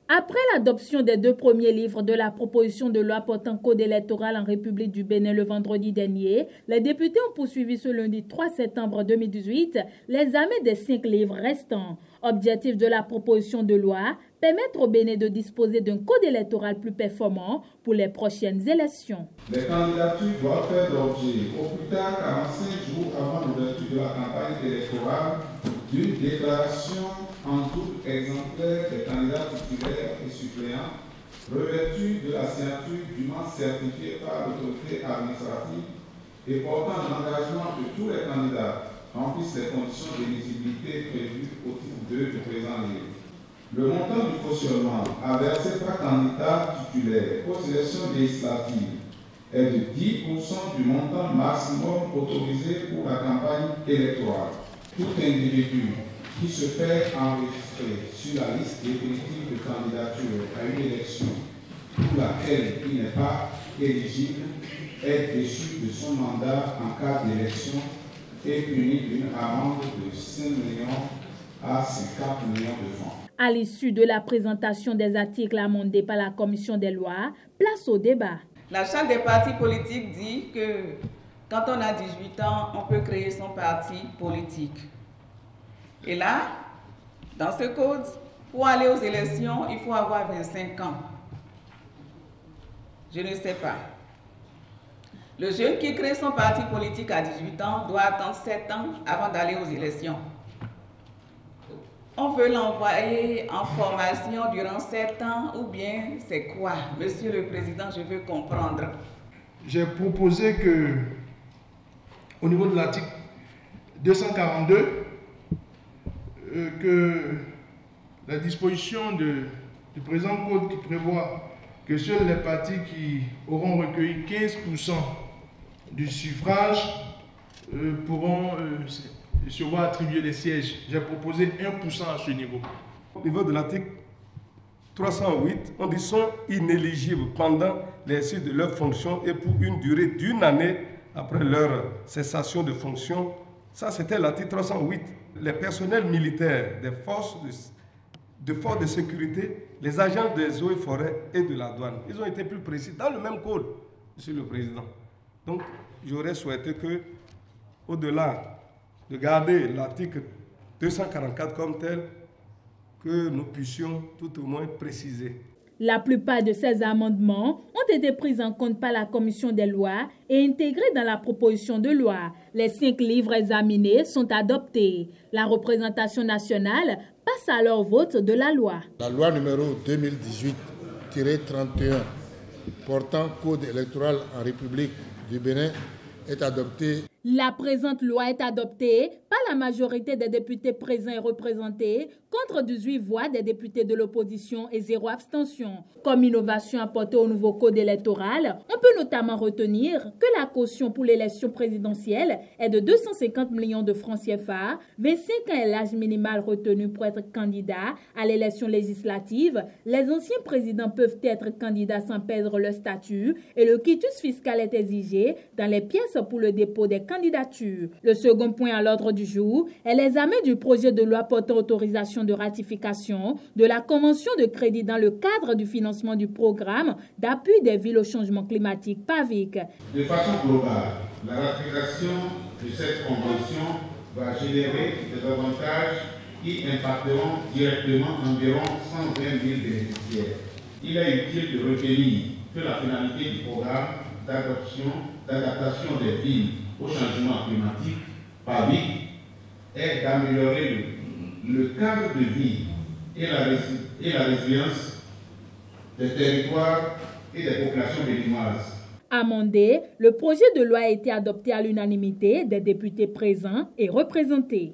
Après l'adoption des 2 premiers livres de la proposition de loi portant code électoral en République du Bénin le vendredi dernier, les députés ont poursuivi ce lundi 3 septembre 2018 l'examen des 5 livres restants. Objectif de la proposition de loi, permettre au Bénin de disposer d'un code électoral plus performant pour les prochaines élections. Les candidatures doivent faire l'objet, au plus tard 45 jours avant l'ouverture de la campagne électorale, d'une déclaration en tout exemplaire des candidats titulaires et suppléants, revêtus de la signature dûment certifiée par l'autorité administrative et portant l'engagement que tous les candidats remplissent les conditions d'éligibilité prévues au titre 2 du présent livre. Le montant du cautionnement à verser par candidat titulaire aux élections législatives est de 10% du montant maximum autorisé pour la campagne électorale. Tout individu qui se fait enregistrer sur la liste définitive de candidature à une élection pour laquelle il n'est pas éligible est déchu de son mandat en cas d'élection et puni d'une amende de 5 millions à 50 millions de francs. À l'issue de la présentation des articles amendés par la Commission des lois, place au débat. La charte des partis politiques dit que quand on a 18 ans, on peut créer son parti politique. Et là, dans ce code, pour aller aux élections, il faut avoir 25 ans. Je ne sais pas. Le jeune qui crée son parti politique à 18 ans doit attendre 7 ans avant d'aller aux élections. On veut l'envoyer en formation durant 7 ans ou bien c'est quoi? Monsieur le Président, je veux comprendre. J'ai proposé que, au niveau de l'article 242, que la disposition du présent code qui prévoit que seuls les partis qui auront recueilli 15% du suffrage pourront se voir attribuer des sièges. J'ai proposé 1% à ce niveau. Au niveau de l'article 308, on dit sont inéligibles pendant l'exercice de leurs fonctions et pour une durée d'1 année après leur cessation de fonction. Ça, c'était l'article 308. Les personnels militaires des forces de sécurité, les agents des eaux et forêts et de la douane, ils ont été plus précis dans le même code, Monsieur le Président. Donc, j'aurais souhaité que, au-delà de garder l'article 244 comme tel, que nous puissions tout au moins préciser. La plupart de ces amendements ont été pris en compte par la Commission des lois et intégrés dans la proposition de loi. Les 5 livres examinés sont adoptés. La représentation nationale passe alors au vote de la loi. La loi numéro 2018-31 portant code électoral en République du Bénin est adoptée. La présente loi est adoptée par la majorité des députés présents et représentés contre 18 voix des députés de l'opposition et 0 abstention. Comme innovation apportée au nouveau code électoral, on peut notamment retenir que la caution pour l'élection présidentielle est de 250 millions de francs CFA, 25 ans est l'âge minimal retenu pour être candidat à l'élection législative, les anciens présidents peuvent être candidats sans perdre leur statut et le quitus fiscal est exigé dans les pièces pour le dépôt des candidatures. Le second point à l'ordre du jour est l'examen du projet de loi portant autorisation de ratification de la Convention de crédit dans le cadre du financement du programme d'appui des villes au changement climatique PAVIC. De façon globale, la ratification de cette convention va générer des avantages qui impacteront directement environ 120 000 bénéficiaires. Il est utile de retenir que la finalité du programme d'adaptation des villes au changement climatique, PAVIC, est d'améliorer le cadre de vie et la résilience des territoires et des populations béninoises. Amendé, le projet de loi a été adopté à l'unanimité des députés présents et représentés.